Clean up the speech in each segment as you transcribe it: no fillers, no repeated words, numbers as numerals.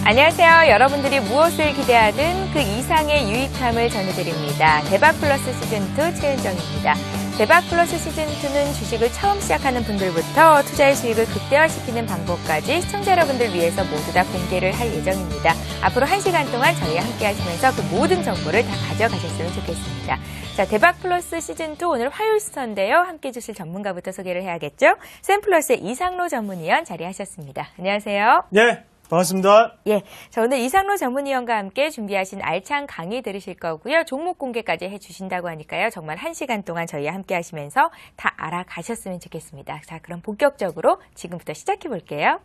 안녕하세요. 여러분들이 무엇을 기대하든 그 이상의 유익함을 전해드립니다. 대박플러스 시즌2 최은정입니다. 대박플러스 시즌2는 주식을 처음 시작하는 분들부터 투자의 수익을 극대화시키는 방법까지 시청자 여러분들 위해서 모두 다 공개를 할 예정입니다. 앞으로 1시간 동안 저희와 함께 하시면서 그 모든 정보를 다 가져가셨으면 좋겠습니다. 자, 대박플러스 시즌2 오늘 화요일 순서인데요. 함께 해주실 전문가부터 소개를 해야겠죠. 샘플러스의 이상로 전문위원 자리하셨습니다. 안녕하세요. 네. 반갑습니다. 예, 자, 오늘 이상로 전문위원과 함께 준비하신 알찬 강의 들으실 거고요. 종목 공개까지 해주신다고 하니까요. 정말 1시간 동안 저희와 함께 하시면서 다 알아가셨으면 좋겠습니다. 자, 그럼 본격적으로 지금부터 시작해 볼게요.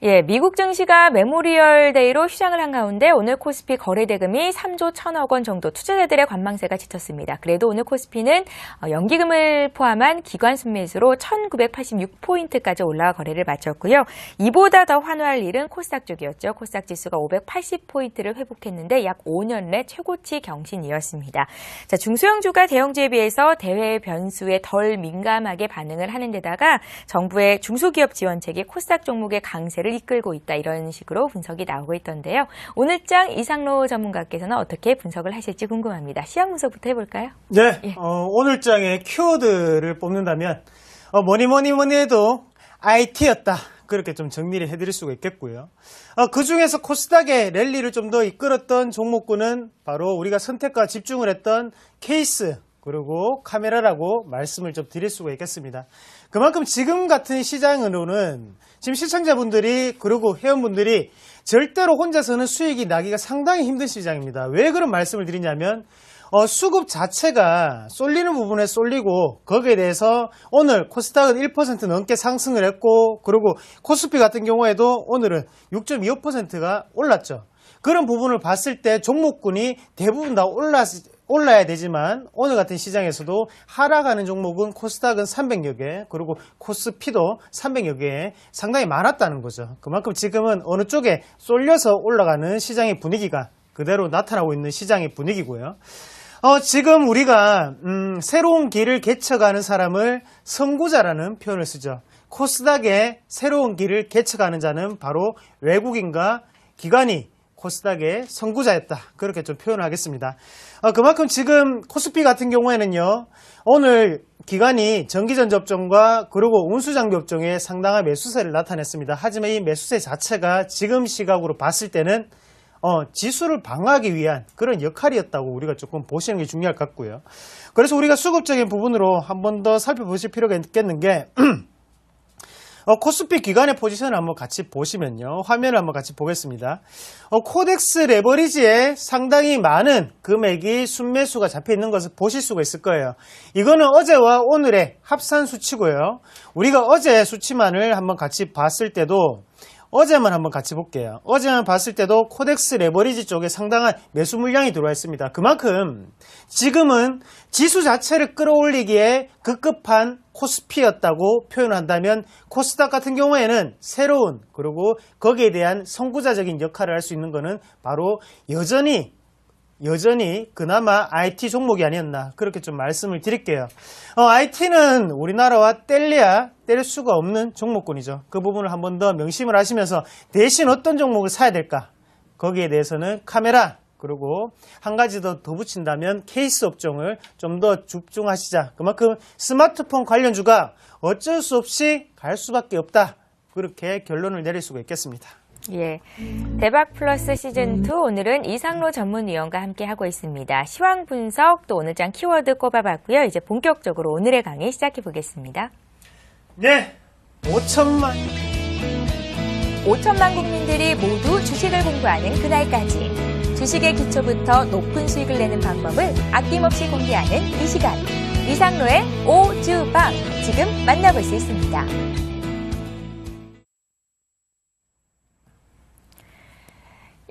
예, 미국 증시가 메모리얼 데이로 휴장을 한 가운데 오늘 코스피 거래 대금이 3조 1천억 원 정도 투자자들의 관망세가 짙었습니다. 그래도 오늘 코스피는 연기금을 포함한 기관 순매수로 1986포인트까지 올라와 거래를 마쳤고요. 이보다 더 환호할 일은 코스닥 쪽이었죠. 코스닥 지수가 580포인트를 회복했는데 약 5년 내 최고치 경신이었습니다. 자, 중소형주가 대형주에 비해서 대외 변수에 덜 민감하게 반응을 하는 데다가 정부의 중소기업 지원책이 코스닥 종목의 강세를 이끌고 있다, 이런 식으로 분석이 나오고 있던데요. 오늘장 이상로 전문가께서는 어떻게 분석을 하실지 궁금합니다. 시황 분석부터 해볼까요? 네, 예. 오늘장의 키워드를 뽑는다면 뭐니 해도 IT였다, 그렇게 좀 정리를 해드릴 수가 있겠고요. 그 중에서 코스닥의 랠리를 좀 더 이끌었던 종목군은 바로 우리가 선택과 집중을 했던 케이스 그리고 카메라라고 말씀을 좀 드릴 수가 있겠습니다. 그만큼 지금 같은 시장으로는 지금 시청자분들이 그리고 회원분들이 절대로 혼자서는 수익이 나기가 상당히 힘든 시장입니다. 왜 그런 말씀을 드리냐면 수급 자체가 쏠리는 부분에 쏠리고 거기에 대해서 오늘 코스닥은 1% 넘게 상승을 했고, 그리고 코스피 같은 경우에도 오늘은 6.25%가 올랐죠. 그런 부분을 봤을 때 종목군이 대부분 다 올라야 되지만 오늘 같은 시장에서도 하락하는 종목은 코스닥은 300여 개, 그리고 코스피도 300여 개 상당히 많았다는 거죠. 그만큼 지금은 어느 쪽에 쏠려서 올라가는 시장의 분위기가 그대로 나타나고 있는 시장의 분위기고요. 지금 우리가 새로운 길을 개척하는 사람을 선구자라는 표현을 쓰죠. 코스닥의 새로운 길을 개척하는 자는 바로 외국인과 기관이 코스닥의 선구자였다, 그렇게 좀 표현을 하겠습니다. 그만큼 지금 코스피 같은 경우에는요, 오늘 기관이 전기전 접종과 그리고 운수장비 업종에 상당한 매수세를 나타냈습니다. 하지만 이 매수세 자체가 지금 시각으로 봤을 때는 지수를 방어하기 위한 그런 역할이었다고 우리가 조금 보시는 게 중요할 것 같고요. 그래서 우리가 수급적인 부분으로 한 번 더 살펴보실 필요가 있겠는 게 코스피 기관의 포지션을 한번 같이 보시면요, 화면을 한번 같이 보겠습니다. 코덱스 레버리지에 상당히 많은 금액이 순매수가 잡혀 있는 것을 보실 수가 있을 거예요. 이거는 어제와 오늘의 합산 수치고요. 우리가 어제 수치만을 한번 같이 봤을 때도, 어제만 한번 같이 볼게요. 어제만 봤을 때도 코덱스 레버리지 쪽에 상당한 매수 물량이 들어와 있습니다. 그만큼 지금은 지수 자체를 끌어올리기에 급급한 코스피였다고 표현한다면, 코스닥 같은 경우에는 새로운 그리고 거기에 대한 선구자적인 역할을 할 수 있는 것은 바로 여전히 그나마 IT 종목이 아니었나, 그렇게 좀 말씀을 드릴게요. IT는 우리나라와 뗄 수가 없는 종목군이죠. 그 부분을 한 번 더 명심을 하시면서 대신 어떤 종목을 사야 될까, 거기에 대해서는 카메라, 그리고 한 가지 더 붙인다면 케이스 업종을 좀 더 집중하시자. 그만큼 스마트폰 관련주가 어쩔 수 없이 갈 수밖에 없다, 그렇게 결론을 내릴 수가 있겠습니다. 예, 대박 플러스 시즌2 오늘은 이상로 전문위원과 함께 하고 있습니다. 시황 분석, 또 오늘장 키워드 꼽아봤고요. 이제 본격적으로 오늘의 강의 시작해 보겠습니다. 네, 5천만 국민들이 모두 주식을 공부하는 그날까지 주식의 기초부터 높은 수익을 내는 방법을 아낌없이 공개하는 이 시간, 이상로의 오주방, 지금 만나볼 수 있습니다.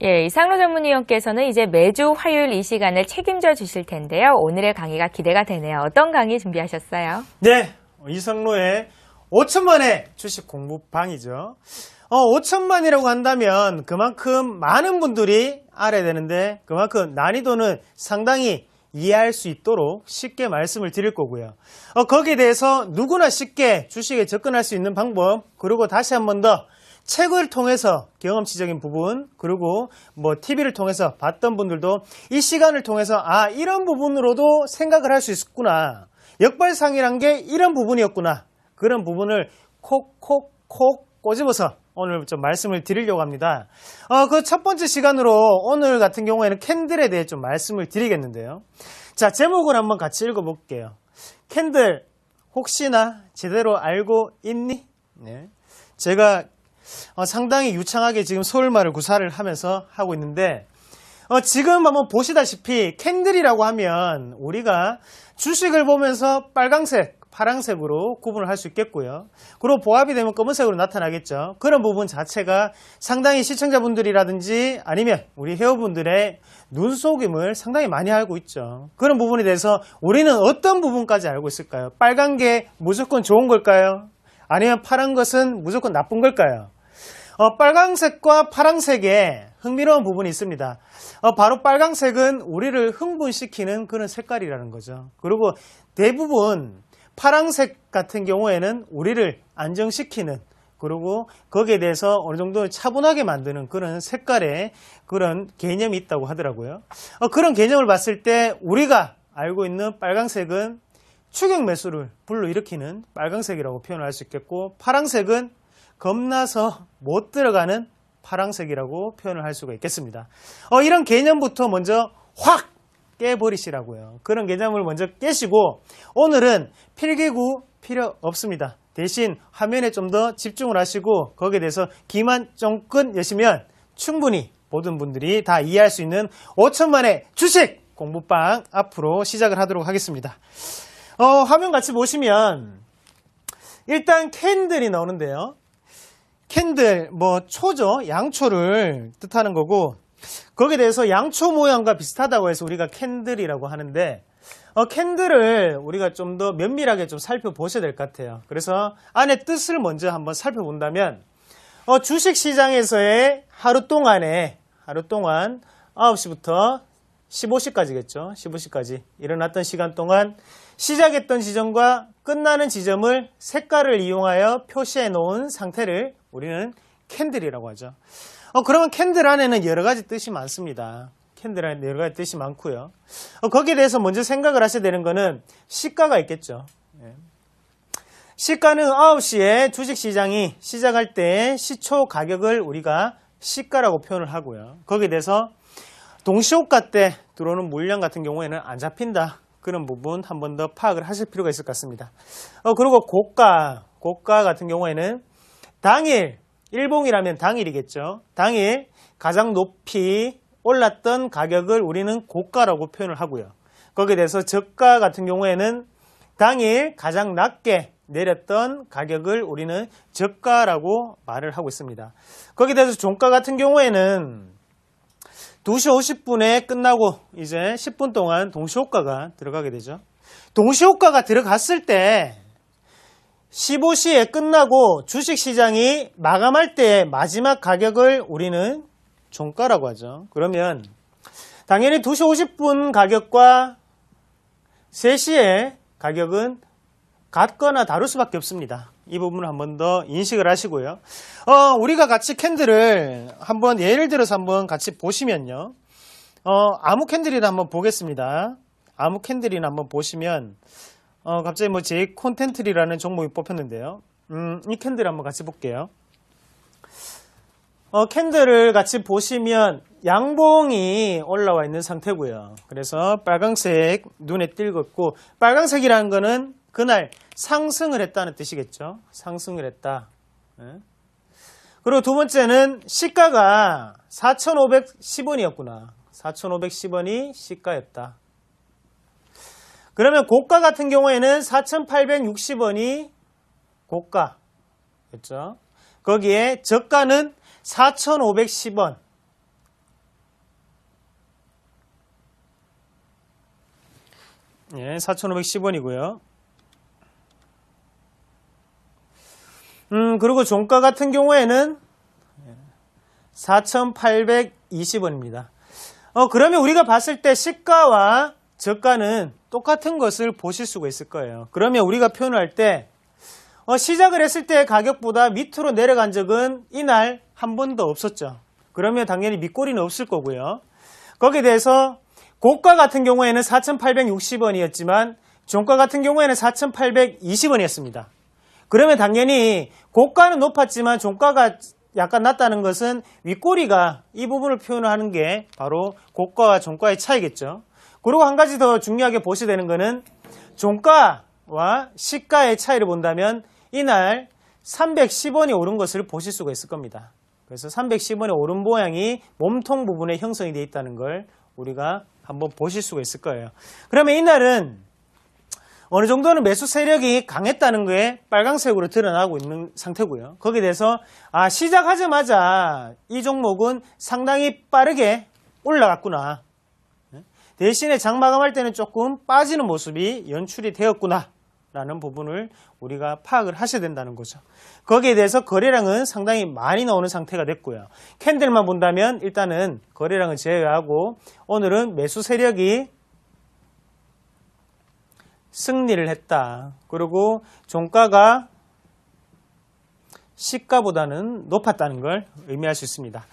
예, 이상로 전문위원께서는 이제 매주 화요일 이 시간을 책임져 주실 텐데요. 오늘의 강의가 기대가 되네요. 어떤 강의 준비하셨어요? 네, 이상로의 5천만의 주식 공부방이죠. 5천만이라고 한다면 그만큼 많은 분들이 알아야 되는데, 그만큼 난이도는 상당히 이해할 수 있도록 쉽게 말씀을 드릴 거고요. 거기에 대해서 누구나 쉽게 주식에 접근할 수 있는 방법, 그리고 다시 한 번 더 책을 통해서 경험치적인 부분, 그리고 TV를 통해서 봤던 분들도 이 시간을 통해서 이런 부분으로도 생각을 할 수 있었구나. 역발상이란 게 이런 부분이었구나. 그런 부분을 콕콕콕 꼬집어서 오늘 좀 말씀을 드리려고 합니다. 그 첫 번째 시간으로 오늘 같은 경우에는 캔들에 대해 좀 말씀을 드리겠는데요. 자, 제목을 한번 같이 읽어볼게요. 캔들 혹시나 제대로 알고 있니? 네. 제가 상당히 유창하게 지금 서울말을 구사를 하면서 하고 있는데 지금 한번 보시다시피 캔들이라고 하면 우리가 주식을 보면서 빨강색, 파랑색으로 구분을 할 수 있겠고요. 그리고 보합이 되면 검은색으로 나타나겠죠. 그런 부분 자체가 상당히 시청자분들이라든지 아니면 우리 회원분들의 눈속임을 상당히 많이 알고 있죠. 그런 부분에 대해서 우리는 어떤 부분까지 알고 있을까요? 빨간 게 무조건 좋은 걸까요? 아니면 파란 것은 무조건 나쁜 걸까요? 빨강색과 파랑색에 흥미로운 부분이 있습니다. 바로 빨강색은 우리를 흥분시키는 그런 색깔이라는 거죠. 그리고 대부분 파랑색 같은 경우에는 우리를 안정시키는, 그리고 거기에 대해서 어느 정도 차분하게 만드는 그런 색깔의 그런 개념이 있다고 하더라고요. 그런 개념을 봤을 때 우리가 알고 있는 빨강색은 추격 매수를 불러일으키는 빨강색이라고 표현할 수 있겠고, 파랑색은 겁나서 못 들어가는 파랑색이라고 표현을 할 수가 있겠습니다. 이런 개념부터 먼저 확 깨버리시라고요. 그런 개념을 먼저 깨시고 오늘은 필기구 필요 없습니다. 대신 화면에 좀 더 집중을 하시고 거기에 대해서 귀만 쫑긋 여시면 충분히 모든 분들이 다 이해할 수 있는 5천만의 주식 공부방 앞으로 시작을 하도록 하겠습니다. 화면 같이 보시면 일단 캔들이 나오는데요. 캔들, 초죠. 양초를 뜻하는 거고, 거기에 대해서 양초 모양과 비슷하다고 해서 우리가 캔들이라고 하는데, 캔들을 우리가 좀 더 면밀하게 좀 살펴보셔야 될 것 같아요. 그래서 안에 뜻을 먼저 한번 살펴본다면, 주식시장에서의 하루 동안 9시부터 15시까지겠죠. 15시까지 일어났던 시간 동안 시작했던 지점과 끝나는 지점을 색깔을 이용하여 표시해 놓은 상태를 우리는 캔들이라고 하죠. 그러면 캔들 안에는 여러 가지 뜻이 많습니다. 캔들 안에 여러 가지 뜻이 많고요. 거기에 대해서 먼저 생각을 하셔야 되는 거는 시가가 있겠죠. 시가는 9시에 주식시장이 시작할 때 시초 가격을 우리가 시가라고 표현을 하고요. 거기에 대해서 동시호가 때 들어오는 물량 같은 경우에는 안 잡힌다. 그런 부분 한 번 더 파악을 하실 필요가 있을 것 같습니다. 그리고 고가 같은 경우에는 당일, 일봉이라면 당일이겠죠. 당일 가장 높이 올랐던 가격을 우리는 고가라고 표현을 하고요. 거기에 대해서 저가 같은 경우에는 당일 가장 낮게 내렸던 가격을 우리는 저가라고 말을 하고 있습니다. 거기에 대해서 종가 같은 경우에는 2시 50분에 끝나고 이제 10분 동안 동시호가가 들어가게 되죠. 동시호가가 들어갔을 때 15시에 끝나고 주식시장이 마감할 때 마지막 가격을 우리는 종가라고 하죠. 그러면 당연히 2시 50분 가격과 3시의 가격은 같거나 다를 수밖에 없습니다. 이 부분을 한 번 더 인식을 하시고요. 우리가 같이 캔들을 한번 예를 들어서 한번 같이 보시면요. 아무 캔들이나 한번 보겠습니다. 아무 캔들이나 한번 보시면 갑자기 제 콘텐트리라는 종목이 뽑혔는데요. 이 캔들 한번 같이 볼게요. 캔들을 같이 보시면 양봉이 올라와 있는 상태고요. 그래서 빨강색 눈에 띄었고, 빨강색이라는 거는 그날 상승을 했다는 뜻이겠죠. 상승을 했다. 그리고 두 번째는 시가가 4,510원이었구나. 4,510원이 시가였다. 그러면 고가 같은 경우에는 4,860원이 고가였죠. 거기에 저가는 4,510원. 예, 4,510원이고요. 그리고 종가 같은 경우에는 4,820원입니다. 그러면 우리가 봤을 때 시가와 저가는 똑같은 것을 보실 수가 있을 거예요. 그러면 우리가 표현을 할 때 시작을 했을 때 가격보다 밑으로 내려간 적은 이날 한 번도 없었죠. 그러면 당연히 밑꼬리는 없을 거고요. 거기에 대해서 고가 같은 경우에는 4,860원이었지만 종가 같은 경우에는 4,820원이었습니다. 그러면 당연히 고가는 높았지만 종가가 약간 낮다는 것은 윗꼬리가 이 부분을 표현하는 게 바로 고가와 종가의 차이겠죠. 그리고 한 가지 더 중요하게 보셔야 되는 것은 종가와 시가의 차이를 본다면 이날 310원이 오른 것을 보실 수가 있을 겁니다. 그래서 310원이 오른 모양이 몸통 부분에 형성이 되어 있다는 걸 우리가 한번 보실 수가 있을 거예요. 그러면 이날은 어느 정도는 매수 세력이 강했다는 게 빨간색으로 드러나고 있는 상태고요. 거기에 대해서 시작하자마자 이 종목은 상당히 빠르게 올라갔구나. 대신에 장 마감할 때는 조금 빠지는 모습이 연출이 되었구나 라는 부분을 우리가 파악을 하셔야 된다는 거죠. 거기에 대해서 거래량은 상당히 많이 나오는 상태가 됐고요. 캔들만 본다면 일단은 거래량을 제외하고 오늘은 매수 세력이 승리를 했다. 그리고 종가가 시가보다는 높았다는 걸 의미할 수 있습니다.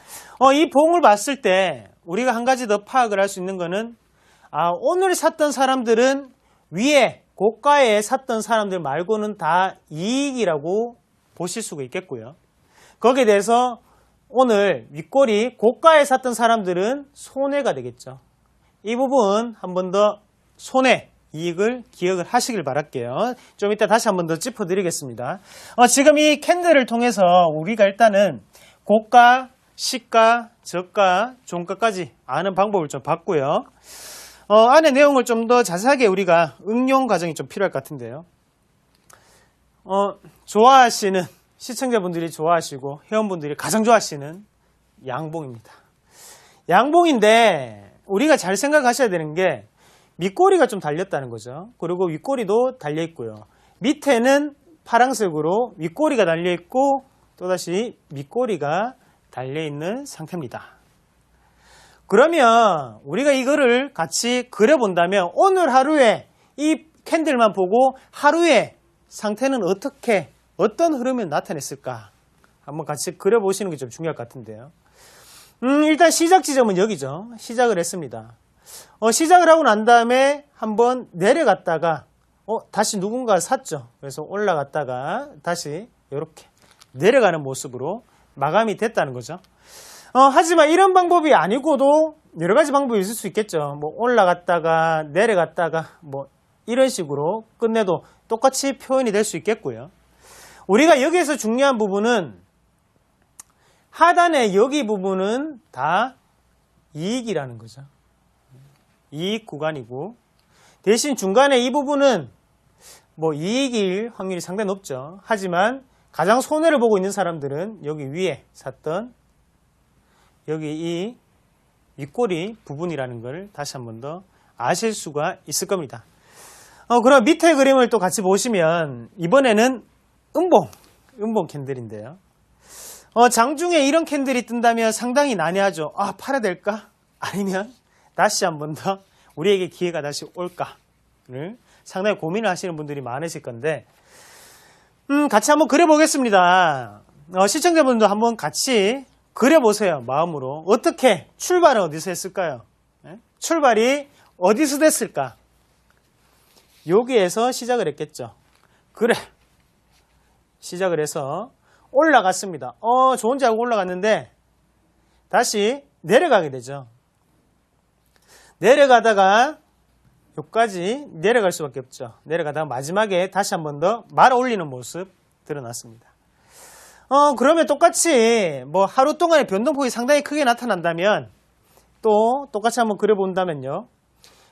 이 봉을 봤을 때 우리가 한 가지 더 파악을 할 수 있는 거는 오늘 샀던 사람들은 위에 고가에 샀던 사람들 말고는 다 이익이라고 보실 수가 있겠고요. 거기에 대해서 오늘 윗꼬리 고가에 샀던 사람들은 손해가 되겠죠. 이 부분 한 번 더 손해, 이익을 기억을 하시길 바랄게요. 좀 이따 다시 한 번 더 짚어드리겠습니다. 지금 이 캔들을 통해서 우리가 일단은 고가, 시가, 저가, 종가까지 아는 방법을 좀 봤고요. 안에 내용을 좀 더 자세하게 우리가 응용 과정이 좀 필요할 것 같은데요. 좋아하시는 시청자분들이 좋아하시고 회원분들이 가장 좋아하시는 양봉입니다. 양봉인데 우리가 잘 생각하셔야 되는 게 밑꼬리가 좀 달렸다는 거죠. 그리고 윗꼬리도 달려 있고요. 밑에는 파란색으로 윗꼬리가 달려 있고 또다시 밑꼬리가 달려 있는 상태입니다. 그러면 우리가 이거를 같이 그려본다면 오늘 하루에 이 캔들만 보고 하루에 상태는 어떤 흐름을 나타냈을까 한번 같이 그려보시는 게 좀 중요할 것 같은데요. 일단 시작 지점은 여기죠. 시작을 했습니다. 시작을 하고 난 다음에 한번 내려갔다가 다시 누군가 샀죠. 그래서 올라갔다가 다시 이렇게 내려가는 모습으로 마감이 됐다는 거죠. 하지만 이런 방법이 아니고도 여러 가지 방법이 있을 수 있겠죠. 뭐 올라갔다가 내려갔다가 뭐 이런 식으로 끝내도 똑같이 표현이 될 수 있겠고요. 우리가 여기에서 중요한 부분은 하단의 여기 부분은 다 이익이라는 거죠. 이익 구간이고 대신 중간에 이 부분은 뭐 이익일 확률이 상당히 높죠. 하지만 가장 손해를 보고 있는 사람들은 여기 위에 샀던 여기 이 윗꼬리 부분이라는 걸 다시 한 번 더 아실 수가 있을 겁니다. 그럼 밑에 그림을 또 같이 보시면 이번에는 음봉 캔들인데요. 장중에 이런 캔들이 뜬다면 상당히 난해하죠. 팔아야 될까? 아니면 다시 한 번 더 우리에게 기회가 다시 올까를 상당히 고민을 하시는 분들이 많으실 건데 같이 한번 그려보겠습니다. 시청자분도 한번 같이 그려보세요. 마음으로. 어떻게 출발은 어디서 했을까요? 출발이 어디서 됐을까? 여기에서 시작을 했겠죠. 그래. 시작을 해서 올라갔습니다. 좋은 줄 알고 올라갔는데 다시 내려가게 되죠. 내려가다가 여기까지 내려갈 수밖에 없죠. 내려가다가 마지막에 다시 한 번 더 말아 올리는 모습 드러났습니다. 그러면 똑같이 뭐 하루 동안의 변동폭이 상당히 크게 나타난다면 또 똑같이 한번 그려본다면요.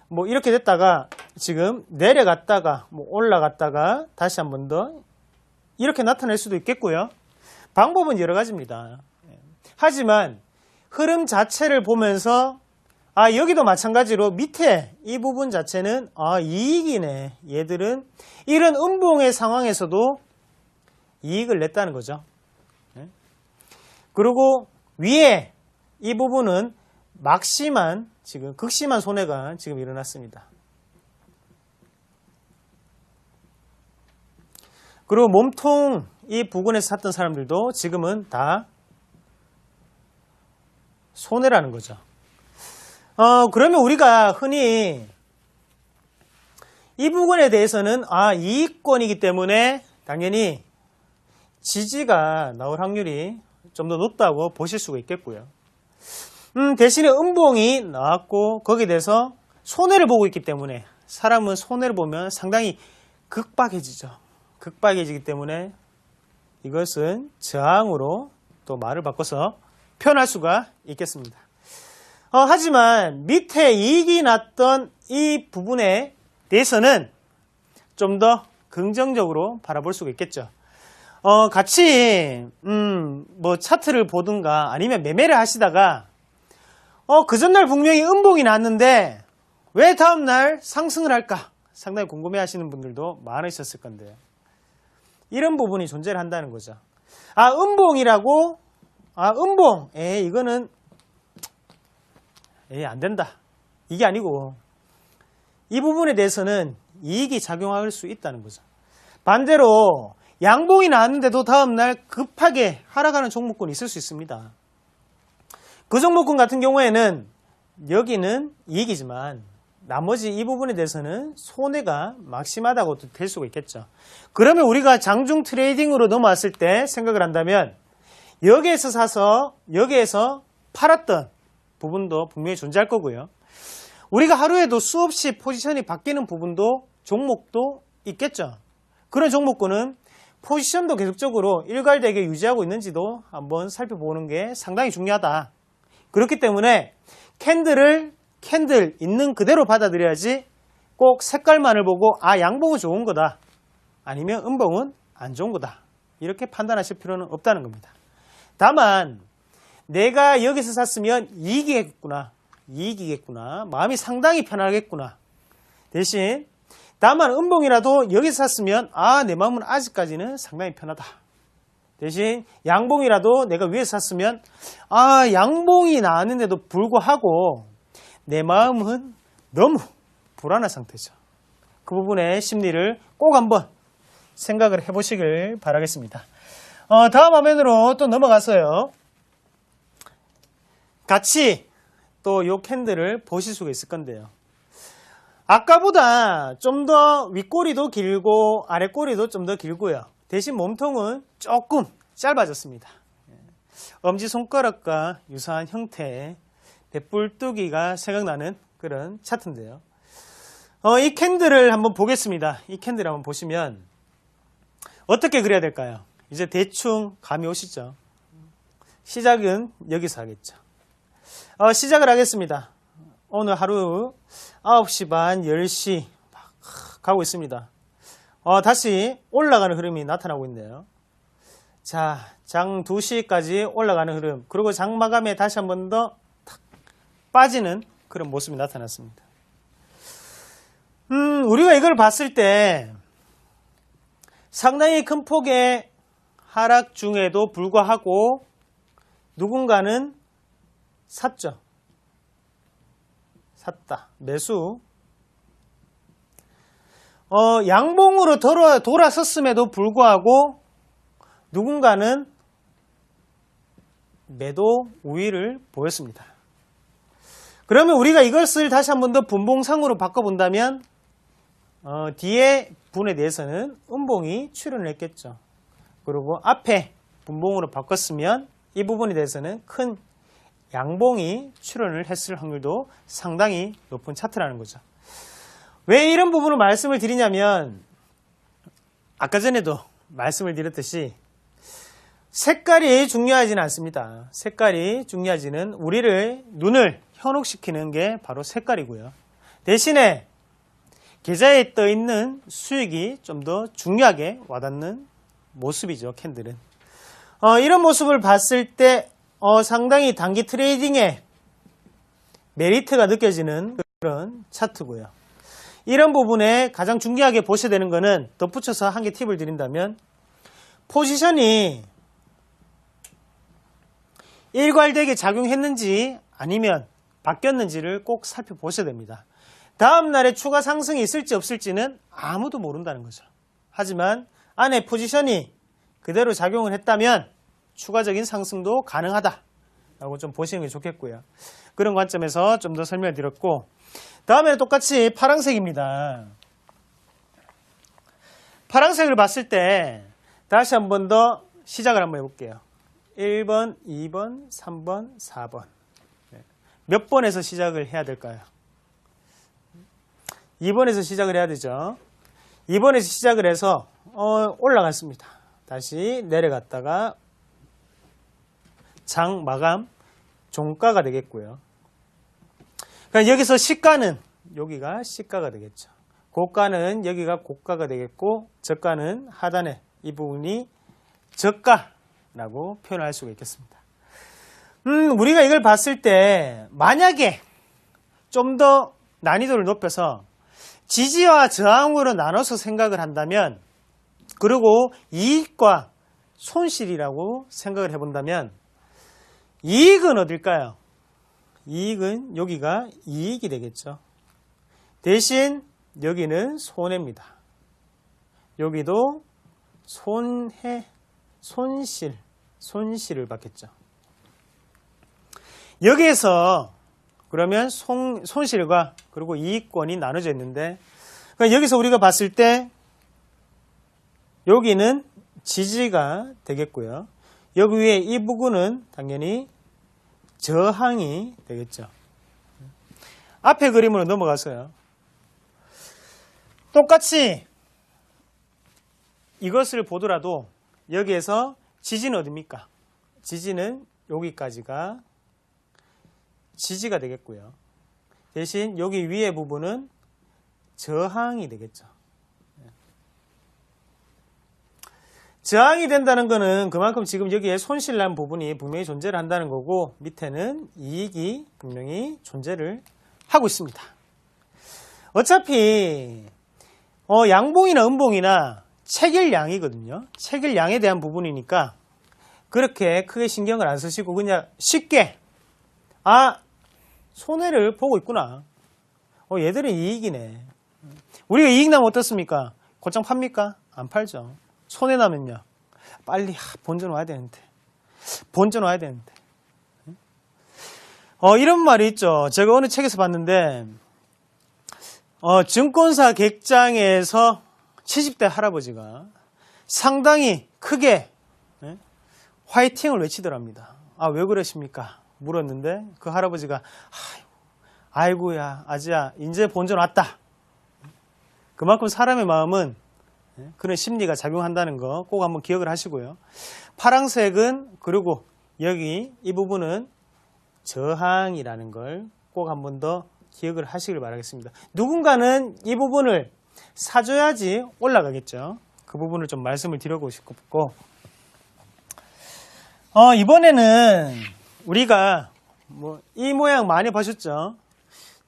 뭐 이렇게 됐다가 지금 내려갔다가 뭐 올라갔다가 다시 한 번 더 이렇게 나타낼 수도 있겠고요. 방법은 여러 가지입니다. 하지만 흐름 자체를 보면서 여기도 마찬가지로 밑에 이 부분 자체는 이익이네. 얘들은 이런 음봉의 상황에서도 이익을 냈다는 거죠. 그리고 위에 이 부분은 극심한 손해가 지금 일어났습니다. 그리고 몸통 이 부근에서 샀던 사람들도 지금은 다 손해라는 거죠. 그러면 우리가 흔히 이 부분에 대해서는 이익권이기 때문에 당연히 지지가 나올 확률이 좀 더 높다고 보실 수가 있겠고요. 대신에 음봉이 나왔고 거기에 대해서 손해를 보고 있기 때문에 사람은 손해를 보면 상당히 극박해지죠. 극박해지기 때문에 이것은 저항으로 또 말을 바꿔서 표현할 수가 있겠습니다. 하지만 밑에 이익이 났던 이 부분에 대해서는 좀 더 긍정적으로 바라볼 수가 있겠죠. 같이 뭐 차트를 보든가 아니면 매매를 하시다가 그 전날 분명히 음봉이 났는데 왜 다음날 상승을 할까 상당히 궁금해 하시는 분들도 많으셨을 건데요. 이런 부분이 존재를 한다는 거죠. 음봉이라고 음봉 이거는 안 된다 이게 아니고 이 부분에 대해서는 이익이 작용할 수 있다는 거죠. 반대로 양봉이 나왔는데도 다음날 급하게 하락하는 종목군이 있을 수 있습니다. 그 종목군 같은 경우에는 여기는 이익이지만 나머지 이 부분에 대해서는 손해가 막심하다고 될 수가 있겠죠. 그러면 우리가 장중 트레이딩으로 넘어왔을 때 생각을 한다면 여기에서 사서 여기에서 팔았던 부분도 분명히 존재할 거고요. 우리가 하루에도 수없이 포지션이 바뀌는 부분도 종목도 있겠죠. 그런 종목군은 포지션도 계속적으로 일괄되게 유지하고 있는지도 한번 살펴보는 게 상당히 중요하다. 그렇기 때문에 캔들 있는 그대로 받아들여야지 꼭 색깔만을 보고 양봉은 좋은 거다 아니면 음봉은 안 좋은 거다 이렇게 판단하실 필요는 없다는 겁니다. 다만 내가 여기서 샀으면 이익이겠구나 마음이 상당히 편하겠구나. 대신 다만 음봉이라도 여기서 샀으면 내 마음은 아직까지는 상당히 편하다. 대신 양봉이라도 내가 위에서 샀으면 양봉이 나왔는데도 불구하고 내 마음은 너무 불안한 상태죠. 그 부분의 심리를 꼭 한번 생각을 해보시길 바라겠습니다. 다음 화면으로 또 넘어가서요. 같이 또 이 캔들을 보실 수가 있을 건데요. 아까보다 좀 더 윗꼬리도 길고 아랫꼬리도 좀 더 길고요. 대신 몸통은 조금 짧아졌습니다. 엄지손가락과 유사한 형태의 배불뚝이가 생각나는 그런 차트인데요. 이 캔들을 한번 보겠습니다. 이 캔들을 한번 보시면 어떻게 그려야 될까요? 이제 대충 감이 오시죠? 시작은 여기서 하겠죠. 시작을 하겠습니다. 오늘 하루 9시 반, 10시 가고 있습니다. 다시 올라가는 흐름이 나타나고 있네요. 자, 장 2시까지 올라가는 흐름, 그리고 장 마감에 다시 한 번 더 빠지는 그런 모습이 나타났습니다. 우리가 이걸 봤을 때 상당히 큰 폭의 하락 중에도 불구하고 누군가는 샀죠. 샀다. 매수. 양봉으로 돌아섰음에도 불구하고 누군가는 매도 우위를 보였습니다. 그러면 우리가 이것을 다시 한 번 더 분봉상으로 바꿔본다면 뒤에 분에 대해서는 음봉이 출현을 했겠죠. 그리고 앞에 분봉으로 바꿨으면 이 부분에 대해서는 큰 양봉이 출현을 했을 확률도 상당히 높은 차트라는 거죠. 왜 이런 부분을 말씀을 드리냐면 아까 전에도 말씀을 드렸듯이 색깔이 중요하지는 않습니다. 색깔이 중요하지는 우리를 눈을 현혹시키는 게 바로 색깔이고요. 대신에 계좌에 떠 있는 수익이 좀 더 중요하게 와닿는 모습이죠. 캔들은. 이런 모습을 봤을 때 상당히 단기 트레이딩에 메리트가 느껴지는 그런 차트고요. 이런 부분에 가장 중요하게 보셔야 되는 것은 덧붙여서 한 개 팁을 드린다면 포지션이 일괄되게 작용했는지 아니면 바뀌었는지를 꼭 살펴보셔야 됩니다. 다음 날에 추가 상승이 있을지 없을지는 아무도 모른다는 거죠. 하지만 안에 포지션이 그대로 작용을 했다면 추가적인 상승도 가능하다라고 좀 보시는 게 좋겠고요. 그런 관점에서 좀 더 설명을 드렸고, 다음에는 똑같이 파란색입니다. 파란색을 봤을 때 다시 한 번 더 시작을 한번 해볼게요. 1번, 2번, 3번, 4번. 몇 번에서 시작을 해야 될까요? 2번에서 시작을 해야 되죠. 2번에서 시작을 해서 올라갔습니다. 다시 내려갔다가 장 마감 종가가 되겠고요. 그러니까 여기서 시가는 여기가 시가가 되겠죠. 고가는 여기가 고가가 되겠고, 저가는 하단에 이 부분이 저가라고 표현할 수가 있겠습니다. 우리가 이걸 봤을 때 만약에 좀 더 난이도를 높여서 지지와 저항으로 나눠서 생각을 한다면, 그리고 이익과 손실이라고 생각을 해본다면, 이익은 어딜까요? 이익은 여기가 이익이 되겠죠. 대신 여기는 손해입니다. 여기도 손실을 받겠죠. 여기에서 그러면 손실과 그리고 이익권이 나눠져 있는데, 그러니까 여기서 우리가 봤을 때 여기는 지지가 되겠고요. 여기 위에 이 부분은 당연히 저항이 되겠죠. 앞에 그림으로 넘어가서요. 똑같이 이것을 보더라도 여기에서 지지는 어디입니까? 지지는 여기까지가 지지가 되겠고요. 대신 여기 위에 부분은 저항이 되겠죠. 저항이 된다는 것은 그만큼 지금 여기에 손실난 부분이 분명히 존재를 한다는 거고, 밑에는 이익이 분명히 존재를 하고 있습니다. 어차피 양봉이나 음봉이나 체결량이거든요. 체결량에 대한 부분이니까 그렇게 크게 신경을 안 쓰시고 그냥 쉽게 손해를 보고 있구나. 얘들은 이익이네. 우리가 이익 나면 어떻습니까? 곧장 팝니까? 안 팔죠. 손해 나면요. 빨리 본전 와야 되는데. 이런 말이 있죠. 제가 어느 책에서 봤는데 증권사 객장에서 70대 할아버지가 상당히 크게 화이팅을 외치더랍니다. 왜 그러십니까? 물었는데 그 할아버지가 아이고야 아지야 이제 본전 왔다. 그만큼 사람의 마음은 그런 심리가 작용한다는 거 꼭 한번 기억을 하시고요. 파란색은 그리고 여기 이 부분은 저항이라는 걸 꼭 한번 더 기억을 하시길 바라겠습니다. 누군가는 이 부분을 사줘야지 올라가겠죠. 그 부분을 좀 말씀을 드리고 싶고, 이번에는 우리가 이 모양 많이 보셨죠?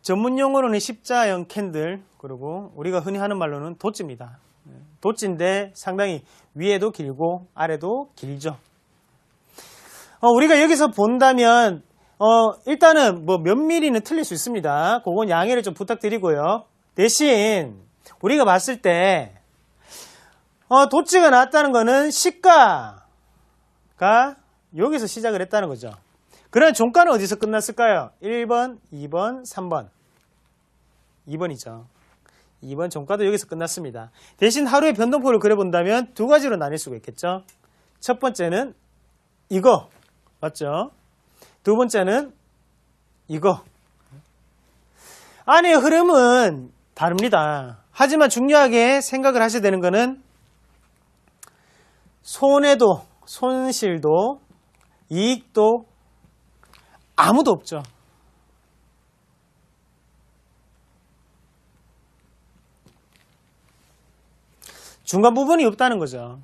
전문 용어로는 십자형 캔들, 그리고 우리가 흔히 하는 말로는 도찌입니다. 도찌인데 상당히 위에도 길고 아래도 길죠. 우리가 여기서 본다면 일단은 몇 미리는 틀릴 수 있습니다. 그건 양해를 좀 부탁드리고요. 대신 우리가 봤을 때 도찌가 나왔다는 거는 시가가 여기서 시작을 했다는 거죠. 그러면 종가는 어디서 끝났을까요? 1번, 2번, 3번. 2번이죠. 2번 종가도 여기서 끝났습니다. 대신 하루의 변동폭을 그려본다면 두 가지로 나뉠 수가 있겠죠. 첫 번째는 이거 맞죠? 두 번째는 이거. 안의 흐름은 다릅니다. 하지만 중요하게 생각을 하셔야 되는 것은 손해도 손실도 이익도 아무도 없죠. 중간 부분이 없다는 거죠.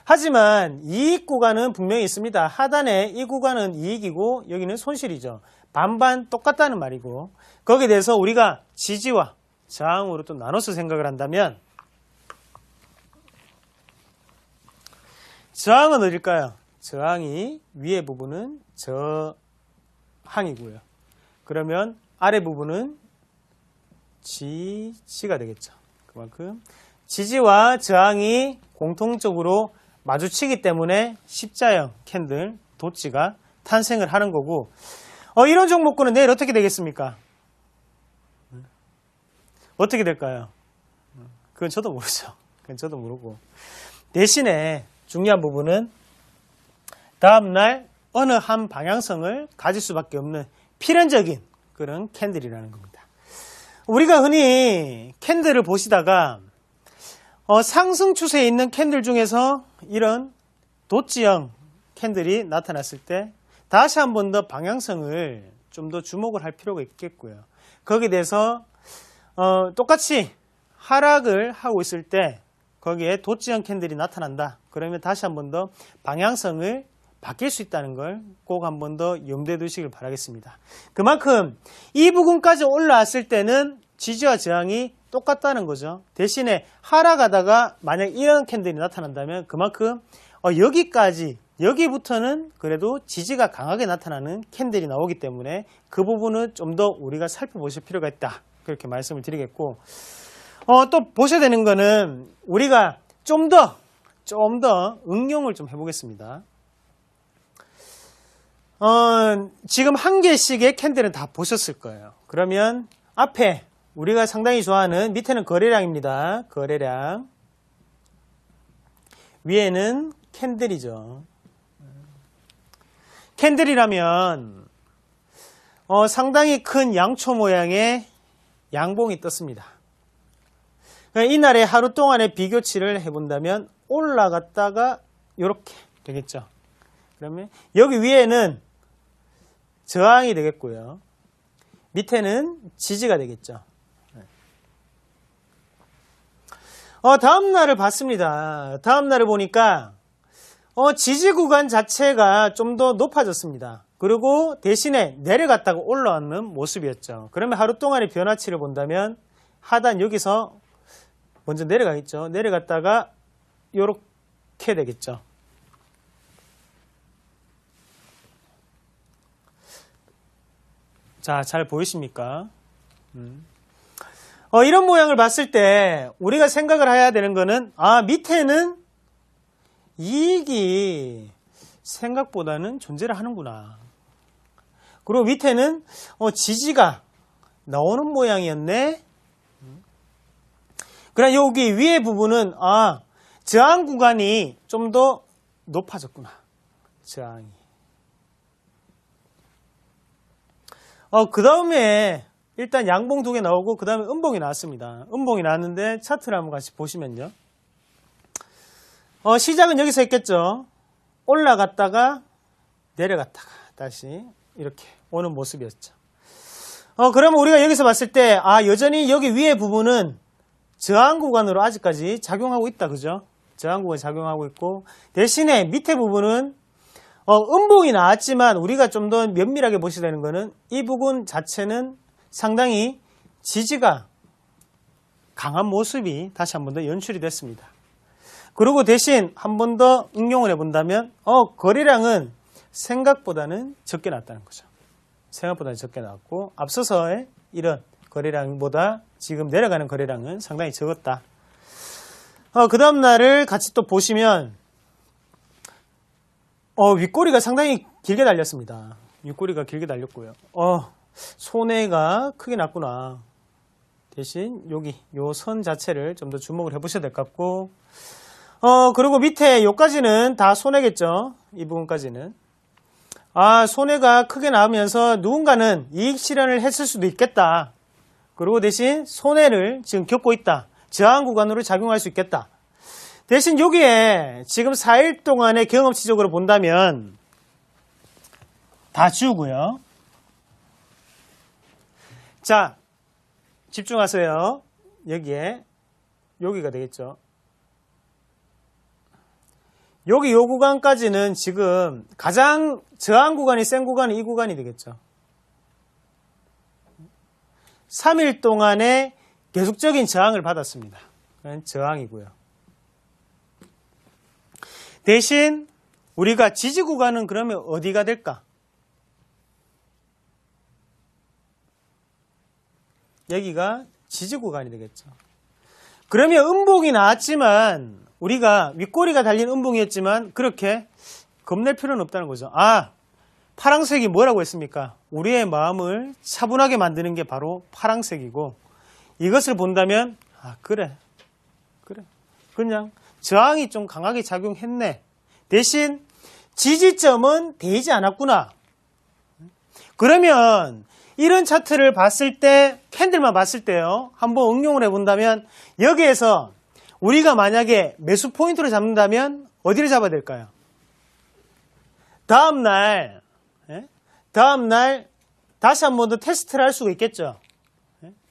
하지만 이익 구간은 분명히 있습니다. 하단에 이 구간은 이익이고 여기는 손실이죠. 반반 똑같다는 말이고, 거기에 대해서 우리가 지지와 저항으로 또 나눠서 생각을 한다면 저항은 어딜까요? 저항이 위에 부분은 저항이고요. 그러면 아래 부분은 지지가 되겠죠. 그만큼 지지와 저항이 공통적으로 마주치기 때문에 십자형 캔들, 도치가 탄생을 하는 거고, 이런 종목군은 내일 어떻게 되겠습니까? 어떻게 될까요? 그건 저도 모르죠. 그건 저도 모르고. 대신에 중요한 부분은 다음날 어느 한 방향성을 가질 수밖에 없는 필연적인 그런 캔들이라는 겁니다. 우리가 흔히 캔들을 보시다가 상승 추세에 있는 캔들 중에서 이런 도치형 캔들이 나타났을 때 다시 한 번 더 방향성을 좀 더 주목을 할 필요가 있겠고요. 거기에 대해서 똑같이 하락을 하고 있을 때 거기에 도치형 캔들이 나타난다. 그러면 다시 한 번 더 방향성을 바뀔 수 있다는 걸 꼭 한 번 더 염두에 두시길 바라겠습니다. 그만큼 이 부분까지 올라왔을 때는 지지와 저항이 똑같다는 거죠. 대신에 하락하다가 만약 이런 캔들이 나타난다면 그만큼 여기부터는 그래도 지지가 강하게 나타나는 캔들이 나오기 때문에 그 부분은 좀 더 우리가 살펴보실 필요가 있다. 그렇게 말씀을 드리겠고, 또 보셔야 되는 거는 우리가 좀 더 응용을 좀 해보겠습니다. 지금 한 개씩의 캔들은 다 보셨을 거예요. 그러면 앞에 우리가 상당히 좋아하는 밑에는 거래량입니다. 거래량. 위에는 캔들이죠. 캔들이라면 상당히 큰 양초 모양의 양봉이 떴습니다. 이날의 하루 동안의 비교치를 해본다면 올라갔다가 이렇게 되겠죠. 그러면 여기 위에는 저항이 되겠고요. 밑에는 지지가 되겠죠. 다음 날을 봤습니다. 다음 날을 보니까 지지 구간 자체가 좀 더 높아졌습니다. 그리고 대신에 내려갔다가 올라오는 모습이었죠. 그러면 하루 동안의 변화치를 본다면 하단 여기서 먼저 내려가겠죠. 내려갔다가 이렇게 되겠죠. 자, 잘 보이십니까? 이런 모양을 봤을 때 우리가 생각을 해야 되는 거는 밑에는 이익이 생각보다는 존재를 하는구나. 그리고 밑에는 지지가 나오는 모양이었네. 그러나 여기 위에 부분은 저항 구간이 좀 더 높아졌구나. 저항이. 그 다음에 일단 양봉 두 개 나오고 그 다음에 음봉이 나왔습니다. 음봉이 나왔는데 차트를 한번 같이 보시면요. 시작은 여기서 했겠죠. 올라갔다가 내려갔다가 다시 이렇게 오는 모습이었죠. 그러면 우리가 여기서 봤을 때 여전히 여기 위에 부분은 저항 구간으로 아직까지 작용하고 있다. 그죠? 저항 구간이 작용하고 있고 대신에 밑에 부분은 음봉이 나왔지만 우리가 좀 더 면밀하게 보셔야 되는 거는 이 부분 자체는 상당히 지지가 강한 모습이 다시 한 번 더 연출이 됐습니다. 그리고 대신 한 번 더 응용을 해본다면 거래량은 생각보다는 적게 났다는 거죠. 생각보다는 적게 나왔고 앞서서의 이런 거래량보다 지금 내려가는 거래량은 상당히 적었다. 그 다음 날을 같이 또 보시면 윗꼬리가 상당히 길게 달렸습니다. 윗꼬리가 길게 달렸고요. 손해가 크게 났구나. 대신 여기 요 선 자체를 좀 더 주목을 해보셔야 될 것 같고 그리고 밑에 요까지는 다 손해겠죠. 이 부분까지는. 손해가 크게 나오면서 누군가는 이익 실현을 했을 수도 있겠다. 그리고 대신 손해를 지금 겪고 있다. 저항 구간으로 작용할 수 있겠다. 대신 여기에 지금 4일 동안의 경험치적으로 본다면 다 지우고요. 자, 집중하세요. 여기가 되겠죠. 여기 요 구간까지는 지금 가장 저항 구간이 센 구간이 이 구간이 되겠죠. 3일 동안의 계속적인 저항을 받았습니다. 그건 저항이고요. 대신 우리가 지지 구간은 그러면 어디가 될까? 여기가 지지 구간이 되겠죠. 그러면 음봉이 나왔지만 우리가 윗꼬리가 달린 음봉이었지만 그렇게 겁낼 필요는 없다는 거죠. 아, 파랑색이 뭐라고 했습니까? 우리의 마음을 차분하게 만드는 게 바로 파랑색이고 이것을 본다면 아, 그래. 그냥 저항이 좀 강하게 작용했네. 대신 지지점은 되지 않았구나. 그러면 이런 차트를 봤을 때 캔들만 봤을 때요. 한번 응용을 해본다면 여기에서 우리가 만약에 매수 포인트를 잡는다면 어디를 잡아야 될까요? 다음날 다시 한 번 더 테스트를 할 수가 있겠죠.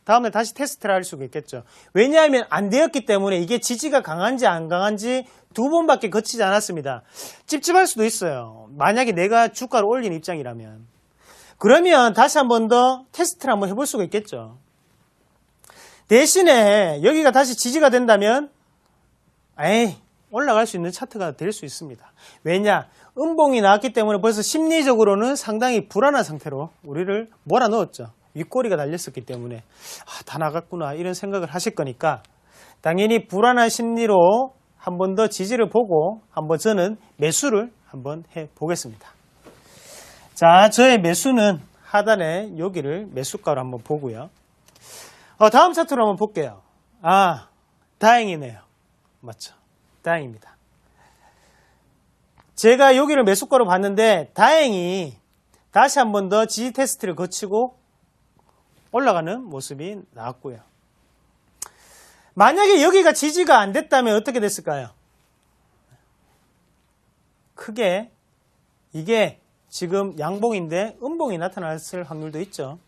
다음날 다시 테스트를 할 수가 있겠죠. 왜냐하면 안 되었기 때문에 이게 지지가 강한지 안 강한지 두 번밖에 거치지 않았습니다. 찝찝할 수도 있어요. 만약에 내가 주가를 올린 입장이라면. 그러면 다시 한 번 더 테스트를 한번 해볼 수가 있겠죠. 대신에 여기가 다시 지지가 된다면 올라갈 수 있는 차트가 될 수 있습니다. 왜냐? 음봉이 나왔기 때문에 벌써 심리적으로는 상당히 불안한 상태로 우리를 몰아넣었죠. 윗꼬리가 달렸었기 때문에 다 나갔구나 이런 생각을 하실 거니까 당연히 불안한 심리로 한 번 더 지지를 보고 한번 저는 매수를 한번 해보겠습니다. 자, 저의 매수는 하단에 여기를 매수가로 한번 보고요. 다음 차트로 한번 볼게요. 아, 다행이네요. 맞죠? 다행입니다. 제가 여기를 매수가로 봤는데 다행히 다시 한 번 더 지지 테스트를 거치고 올라가는 모습이 나왔고요. 만약에 여기가 지지가 안 됐다면 어떻게 됐을까요? 크게 이게 지금 양봉인데 음봉이 나타났을 확률도 있죠.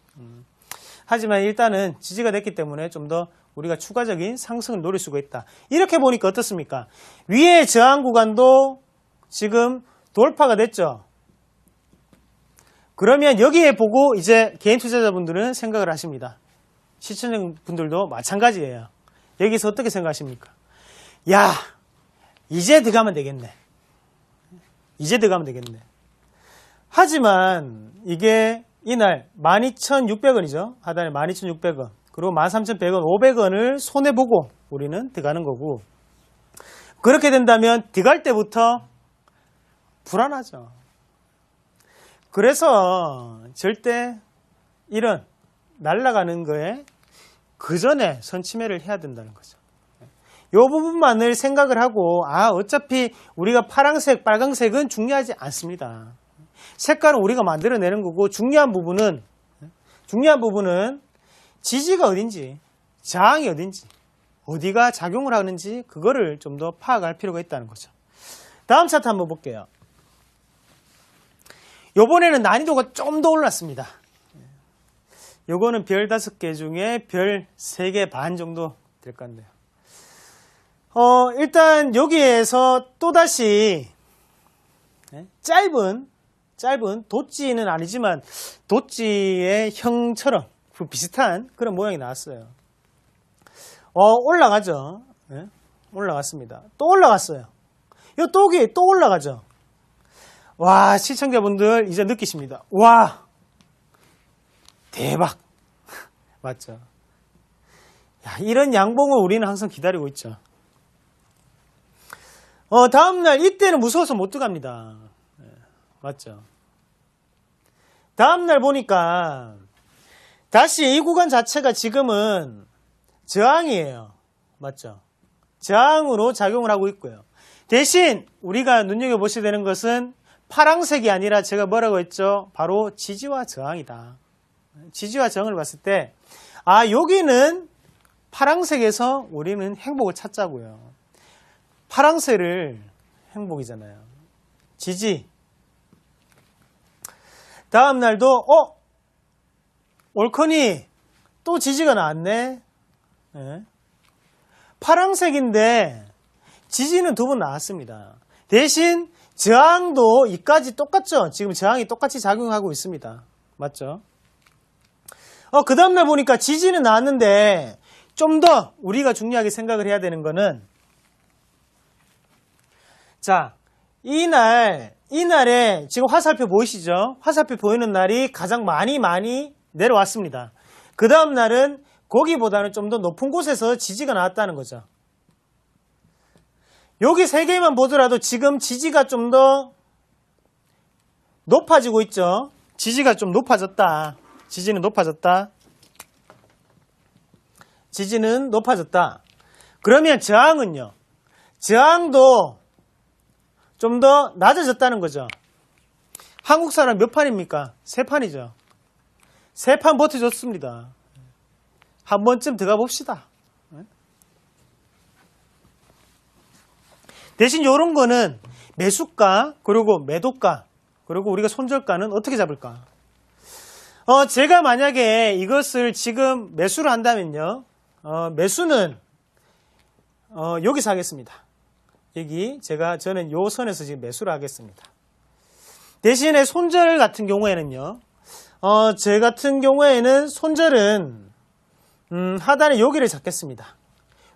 하지만 일단은 지지가 됐기 때문에 좀 더 우리가 추가적인 상승을 노릴 수가 있다. 이렇게 보니까 어떻습니까? 위의 저항 구간도 지금 돌파가 됐죠. 그러면 여기에 보고 이제 개인 투자자분들은 생각을 하십니다. 시청자분들도 마찬가지예요. 여기서 어떻게 생각하십니까? 야, 이제 들어가면 되겠네. 하지만 이게 이날 12,600원이죠. 하단에 12,600원. 그리고 13,100원, 500원을 손해보고 우리는 들어가는 거고. 그렇게 된다면 들어갈 때부터 불안하죠. 그래서 절대 이런 날아가는 거에 그 전에 선침해를 해야 된다는 거죠. 이 부분만을 생각을 하고 어차피 우리가 파란색, 빨강색은 중요하지 않습니다. 색깔은 우리가 만들어내는 거고 중요한 부분은 지지가 어딘지, 저항이 어딘지, 어디가 작용을 하는지 그거를 좀 더 파악할 필요가 있다는 거죠. 다음 차트 한번 볼게요. 요번에는 난이도가 좀 더 올랐습니다. 요거는 별 5개 중에 별 3개 반 정도 될 것 같네요. 일단 여기에서 또다시 짧은 도찌는 아니지만 도찌의 형처럼 비슷한 그런 모양이 나왔어요. 올라가죠. 올라갔습니다. 또 올라갔어요. 요 똑이 또 올라가죠. 와, 시청자분들 이제 느끼십니다. 와, 대박. 맞죠? 야, 이런 양봉을 우리는 항상 기다리고 있죠. 다음날 이때는 무서워서 못 들어갑니다. 맞죠? 다음날 보니까 다시 이 구간 자체가 지금은 저항이에요. 맞죠? 저항으로 작용을 하고 있고요. 대신 우리가 눈여겨보셔야 되는 것은 파란색이 아니라 제가 뭐라고 했죠? 바로 지지와 저항이다. 지지와 저항을 봤을 때 여기는 파란색에서 우리는 행복을 찾자고요. 파란색을 행복이잖아요. 지지. 다음 날도 올커니 또 지지가 나왔네. 파란색인데 지지는 2번 나왔습니다. 대신 저항도 이까지 똑같죠. 지금 저항이 똑같이 작용하고 있습니다. 맞죠? 그 다음날 보니까 지지는 나왔는데 좀 더 우리가 중요하게 생각을 해야 되는 거는 자, 이날에 지금 화살표 보이시죠? 화살표 보이는 날이 가장 많이 내려왔습니다. 그 다음 날은 거기보다는 좀 더 높은 곳에서 지지가 나왔다는 거죠. 여기 세 개만 보더라도 지금 지지가 좀 더 높아지고 있죠. 지지가 좀 높아졌다. 지지는 높아졌다. 지지는 높아졌다. 그러면 저항은요. 저항도 좀 더 낮아졌다는 거죠. 한국 사람 몇 판입니까? 3판이죠. 3판 버텨줬습니다. 한 번쯤 들어가 봅시다. 대신 이런 거는 매수가 그리고 매도가 그리고 우리가 손절가는 어떻게 잡을까? 제가 만약에 이것을 지금 매수를 한다면요. 매수는 여기서 하겠습니다. 여기 저는 요 선에서 지금 매수를 하겠습니다. 대신에 손절 같은 경우에는요. 제 같은 경우에는 손절은 하단에 여기를 잡겠습니다.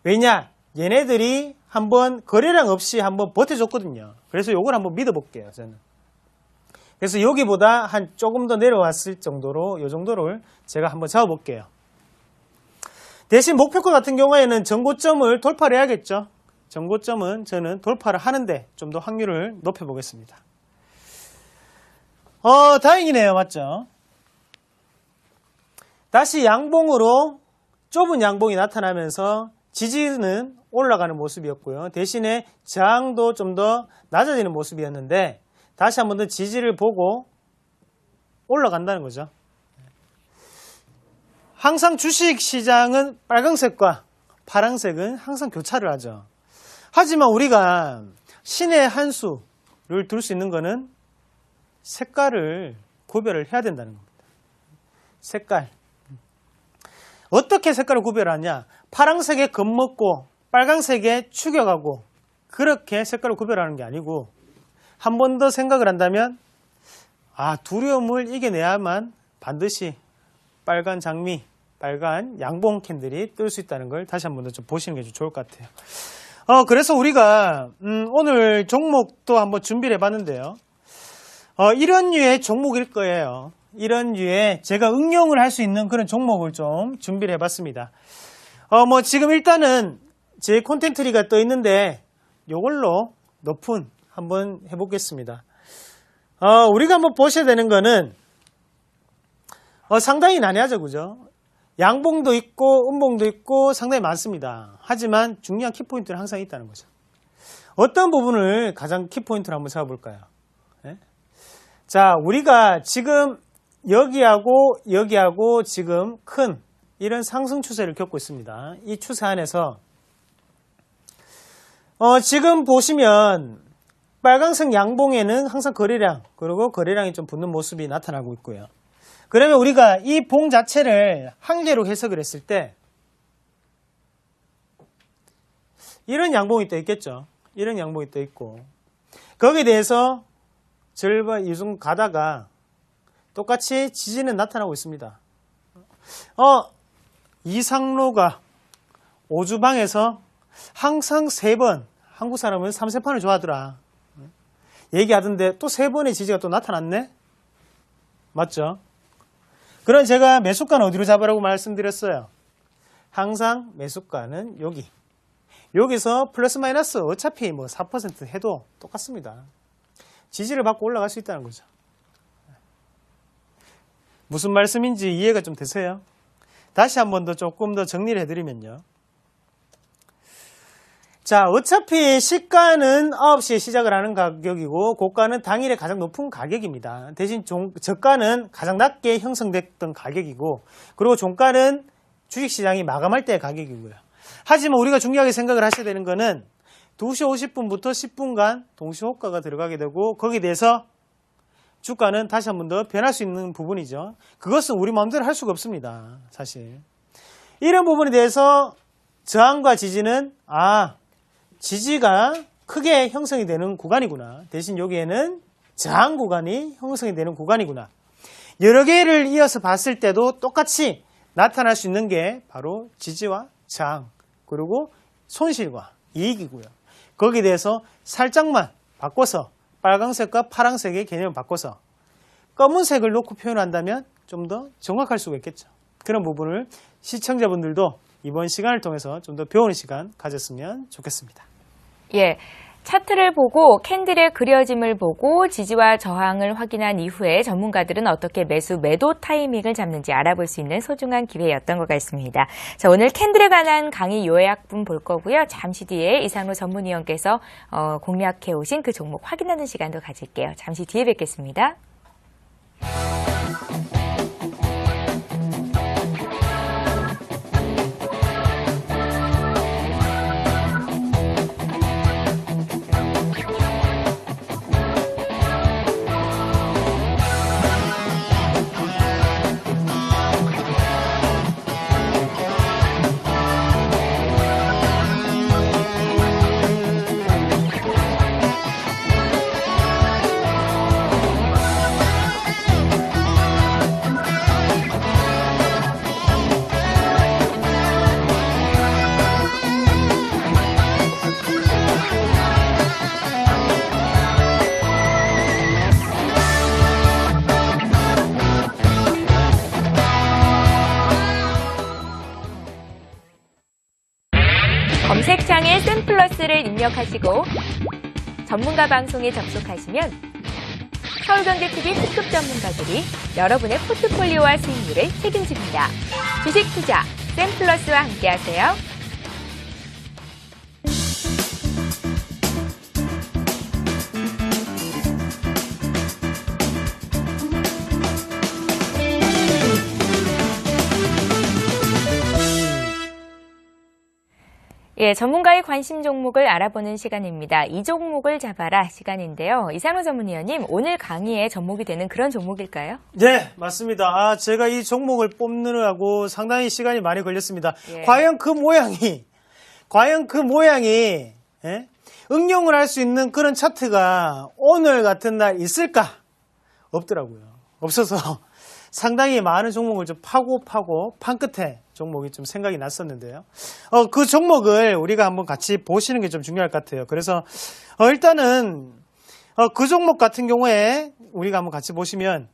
왜냐? 얘네들이 한번 거래량 없이 한번 버텨줬거든요. 그래서 요걸 한번 믿어볼게요. 저는. 그래서 여기보다 한 조금 더 내려왔을 정도로 요 정도를 제가 한번 잡아볼게요. 대신 목표가 같은 경우에는 전고점을 돌파를 해야겠죠. 전고점은 저는 돌파를 하는데 좀 더 확률을 높여보겠습니다. 다행이네요. 맞죠? 다시 양봉으로 좁은 양봉이 나타나면서 지지는 올라가는 모습이었고요. 대신에 저항도 좀 더 낮아지는 모습이었는데 다시 한 번 더 지지를 보고 올라간다는 거죠. 항상 주식시장은 빨간색과 파란색은 항상 교차를 하죠. 하지만 우리가 신의 한 수를 둘 수 있는 것은 색깔을 구별을 해야 된다는 겁니다. 색깔. 어떻게 색깔을 구별하냐? 파란색에 겁먹고 빨간색에 추격하고 그렇게 색깔을 구별하는 게 아니고 한 번 더 생각을 한다면 두려움을 이겨내야만 반드시 빨간 장미, 빨간 양봉 캔들이 뜰 수 있다는 걸 다시 한 번 더 좀 보시는 게 좀 좋을 것 같아요. 그래서 우리가 오늘 종목도 한번 준비를 해봤는데요. 이런 류의 종목일 거예요. 이런 류의 제가 응용을 할 수 있는 그런 종목을 좀 준비를 해봤습니다. 지금 일단은 제 콘텐츠리가 떠 있는데 요걸로 높은 한번 해보겠습니다. 우리가 한번 보셔야 되는 거는 상당히 난해하죠, 그죠? 양봉도 있고 음봉도 있고 상당히 많습니다. 하지만 중요한 키포인트는 항상 있다는 거죠. 어떤 부분을 가장 키포인트로 한번 잡아볼까요? 네? 자, 우리가 지금 여기하고 지금 큰 이런 상승 추세를 겪고 있습니다. 이 추세 안에서 지금 보시면 빨간색 양봉에는 항상 거래량 그리고 거래량이 좀 붙는 모습이 나타나고 있고요. 그러면 우리가 이 봉 자체를 한 개로 해석을 했을 때 이런 양봉이 또 있겠죠. 이런 양봉이 또 있고 거기에 대해서 절반 이중 가다가 똑같이 지지는 나타나고 있습니다. 이상로가 오주방에서 항상 3번 한국 사람은 3세판을 좋아하더라 얘기하던데 또 3번의 지지가 또 나타났네? 맞죠? 그럼 제가 매수가는 어디로 잡으라고 말씀드렸어요? 항상 매수가는 여기서 플러스 마이너스 어차피 4% 해도 똑같습니다. 지지를 받고 올라갈 수 있다는 거죠. 무슨 말씀인지 이해가 좀 되세요? 다시 한 번 더 조금 더 정리를 해드리면요. 자, 어차피 시가는 9시에 시작을 하는 가격이고 고가는 당일에 가장 높은 가격입니다. 대신 저가는 가장 낮게 형성됐던 가격이고 그리고 종가는 주식시장이 마감할 때의 가격이고요. 하지만 우리가 중요하게 생각을 하셔야 되는 거는 2시 50분부터 10분간 동시호가가 들어가게 되고 거기에 대해서 주가는 다시 한 번 더 변할 수 있는 부분이죠. 그것은 우리 마음대로 할 수가 없습니다. 사실. 이런 부분에 대해서 저항과 지지는 지지가 크게 형성이 되는 구간이구나. 대신 여기에는 저항 구간이 형성이 되는 구간이구나. 여러 개를 이어서 봤을 때도 똑같이 나타날 수 있는 게 바로 지지와 저항 그리고 손실과 이익이고요. 거기에 대해서 살짝만 바꿔서 빨간색과 파란색의 개념을 바꿔서 검은색을 놓고 표현한다면 좀 더 정확할 수가 있겠죠. 그런 부분을 시청자분들도 이번 시간을 통해서 좀 더 배우는 시간 가졌으면 좋겠습니다. 예. 차트를 보고 캔들의 그려짐을 보고 지지와 저항을 확인한 이후에 전문가들은 어떻게 매도 타이밍을 잡는지 알아볼 수 있는 소중한 기회였던 것 같습니다. 자, 오늘 캔들에 관한 강의 요약분 볼 거고요. 잠시 뒤에 이상로 전문위원께서 공략해 오신 그 종목 확인하는 시간도 가질게요. 잠시 뒤에 뵙겠습니다. 검색창에 샘플러스를 입력하시고 전문가 방송에 접속하시면 서울경제TV 특급 전문가들이 여러분의 포트폴리오와 수익률을 책임집니다. 주식 투자 샘플러스와 함께하세요. 예, 전문가의 관심 종목을 알아보는 시간입니다. 이 종목을 잡아라 시간인데요. 이상로 전문위원님, 오늘 강의에 접목이 되는 그런 종목일까요? 네, 맞습니다. 제가 이 종목을 뽑느라고 상당히 시간이 많이 걸렸습니다. 예. 과연 그 모양이 예? 응용을 할 수 있는 그런 차트가 오늘 같은 날 있을까? 없더라고요. 없어서 상당히 많은 종목을 좀 파고 판 끝에 종목이 좀 생각이 났었는데요. 그 종목을 우리가 한번 같이 보시는 게 좀 중요할 것 같아요. 그래서 일단은 그 종목 같은 경우에 우리가 한번 같이 보시면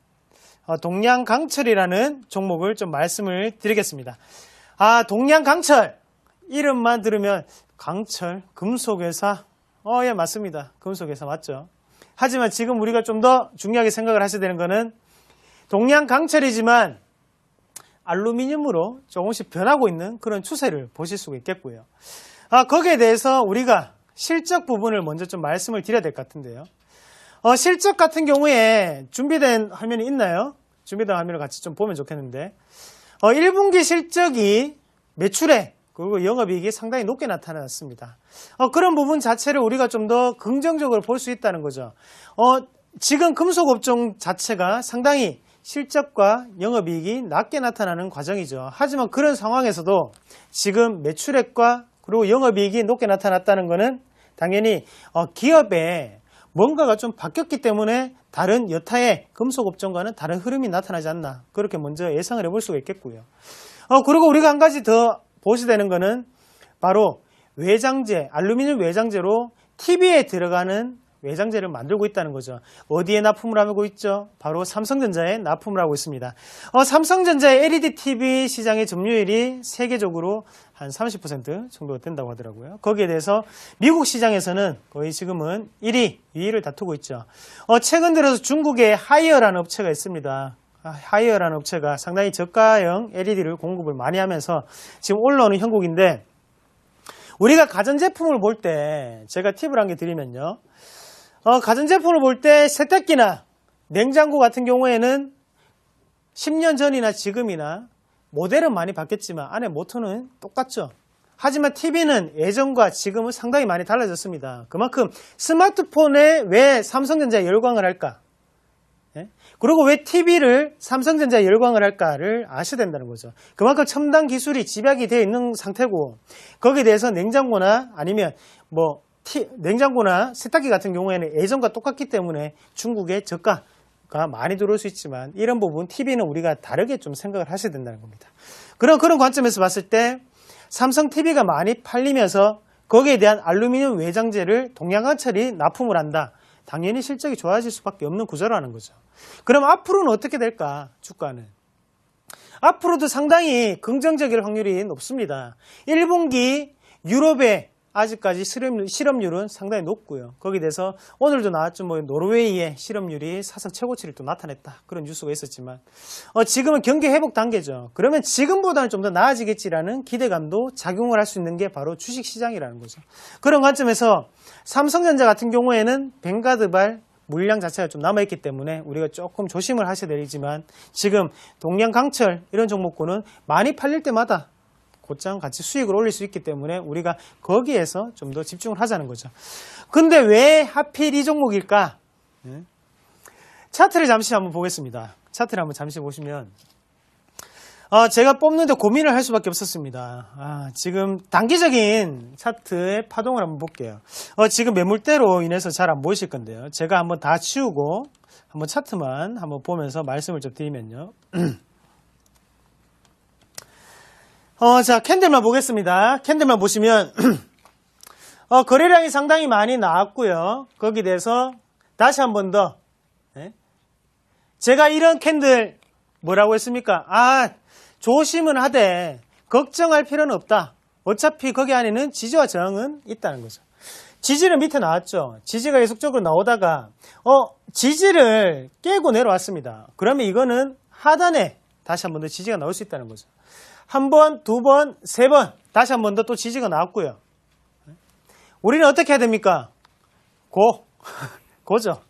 동양강철이라는 종목을 좀 말씀을 드리겠습니다. 동양강철 이름만 들으면 강철 금속회사 예, 맞습니다. 금속회사 맞죠. 하지만 지금 우리가 좀 더 중요하게 생각을 하셔야 되는 거는 동양강철이지만 알루미늄으로 조금씩 변하고 있는 그런 추세를 보실 수가 있겠고요. 거기에 대해서 우리가 실적 부분을 먼저 좀 말씀을 드려야 될 것 같은데요. 실적 같은 경우에 준비된 화면이 있나요? 준비된 화면을 같이 좀 보면 좋겠는데 1분기 실적이 매출액 그리고 영업이익이 상당히 높게 나타났습니다. 그런 부분 자체를 우리가 좀 더 긍정적으로 볼 수 있다는 거죠. 지금 금속업종 자체가 상당히 실적과 영업이익이 낮게 나타나는 과정이죠. 하지만 그런 상황에서도 지금 매출액과 그리고 영업이익이 높게 나타났다는 것은 당연히 기업에 뭔가가 좀 바뀌었기 때문에 다른 여타의 금속업종과는 다른 흐름이 나타나지 않나 그렇게 먼저 예상을 해볼 수가 있겠고요. 그리고 우리가 한 가지 더 보셔야 되는 것은 바로 외장재, 알루미늄 외장재로 TV에 들어가는 외장재를 만들고 있다는 거죠. 어디에 납품을 하고 있죠? 바로 삼성전자에 납품을 하고 있습니다. 삼성전자의 LED TV 시장의 점유율이 세계적으로 한 30% 정도 된다고 하더라고요. 거기에 대해서 미국 시장에서는 거의 지금은 1위, 2위를 다투고 있죠. 최근 들어서 중국의 하이어라는 업체가 있습니다. 하이어라는 업체가 상당히 저가형 LED를 공급을 많이 하면서 지금 올라오는 형국인데 우리가 가전제품을 볼 때 제가 팁을 한 개 드리면요. 가전제품을 볼 때 세탁기나 냉장고 같은 경우에는 10년 전이나 지금이나 모델은 많이 바뀌었지만 안에 모터는 똑같죠. 하지만 TV는 예전과 지금은 상당히 많이 달라졌습니다. 그만큼 스마트폰에 왜 삼성전자에 열광을 할까? 예? 그리고 왜 TV를 삼성전자에 열광을 할까를 아셔야 된다는 거죠. 그만큼 첨단 기술이 집약이 되어 있는 상태고 거기에 대해서 냉장고나 아니면 냉장고나 세탁기 같은 경우에는 예전과 똑같기 때문에 중국의 저가가 많이 들어올 수 있지만 이런 부분 TV는 우리가 다르게 좀 생각을 하셔야 된다는 겁니다. 그런 관점에서 봤을 때 삼성 TV가 많이 팔리면서 거기에 대한 알루미늄 외장재를 동양강철이 납품을 한다. 당연히 실적이 좋아질 수밖에 없는 구조라는 거죠. 그럼 앞으로는 어떻게 될까? 주가는. 앞으로도 상당히 긍정적일 확률이 높습니다. 1분기 유럽의 아직까지 실업률은 상당히 높고요. 거기에 대해서 오늘도 나왔죠. 노르웨이의 실업률이 사상 최고치를 또 나타냈다. 그런 뉴스가 있었지만 지금은 경기 회복 단계죠. 그러면 지금보다는 좀 더 나아지겠지라는 기대감도 작용을 할 수 있는 게 바로 주식시장이라는 거죠. 그런 관점에서 삼성전자 같은 경우에는 벵가드발 물량 자체가 좀 남아있기 때문에 우리가 조금 조심을 하셔야 되지만 지금 동양강철 이런 종목군은 많이 팔릴 때마다 곧장 같이 수익을 올릴 수 있기 때문에 우리가 거기에서 좀 더 집중을 하자는 거죠. 근데 왜 하필 이 종목일까? 차트를 잠시 한번 보겠습니다. 차트를 한번 잠시 보시면 제가 뽑는데 고민을 할 수밖에 없었습니다. 지금 단기적인 차트의 파동을 한번 볼게요. 지금 매물대로 인해서 잘 안 보이실 건데요. 제가 한번 다 치우고 한번 차트만 한번 보면서 말씀을 좀 드리면요. 자, 캔들만 보겠습니다. 캔들만 보시면, 거래량이 상당히 많이 나왔고요. 거기에 대해서 다시 한 번 더, 제가 이런 캔들 뭐라고 했습니까? 조심은 하되, 걱정할 필요는 없다. 어차피 거기 안에는 지지와 저항은 있다는 거죠. 지지는 밑에 나왔죠. 지지가 계속적으로 나오다가, 지지를 깨고 내려왔습니다. 그러면 이거는 하단에 다시 한 번 더 지지가 나올 수 있다는 거죠. 한 번, 두 번, 세 번 다시 한 번 더 또 지지가 나왔고요. 우리는 어떻게 해야 됩니까? 고죠.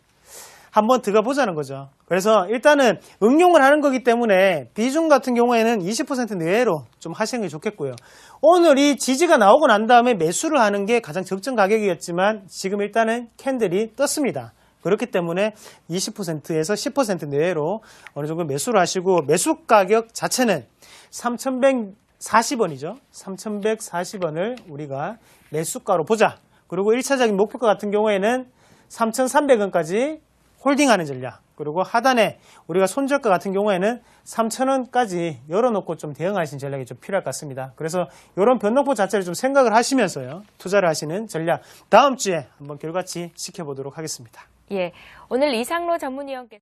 한번 들어가 보자는 거죠. 그래서 일단은 응용을 하는 거기 때문에 비중 같은 경우에는 20% 내외로 좀 하시는 게 좋겠고요. 오늘 이 지지가 나오고 난 다음에 매수를 하는 게 가장 적정 가격이었지만 지금 일단은 캔들이 떴습니다. 그렇기 때문에 20%에서 10% 내외로 어느 정도 매수를 하시고 매수 가격 자체는 3,140원이죠. 3,140원을 우리가 매수가로 보자. 그리고 1차적인 목표가 같은 경우에는 3,300원까지 홀딩하는 전략. 그리고 하단에 우리가 손절가 같은 경우에는 3,000원까지 열어놓고 좀 대응하시는 전략이 좀 필요할 것 같습니다. 그래서 이런 변동폭 자체를 좀 생각을 하시면서요. 투자를 하시는 전략. 다음 주에 한번 결과치 지켜보도록 하겠습니다. 예, 오늘 이상로 전문위원께서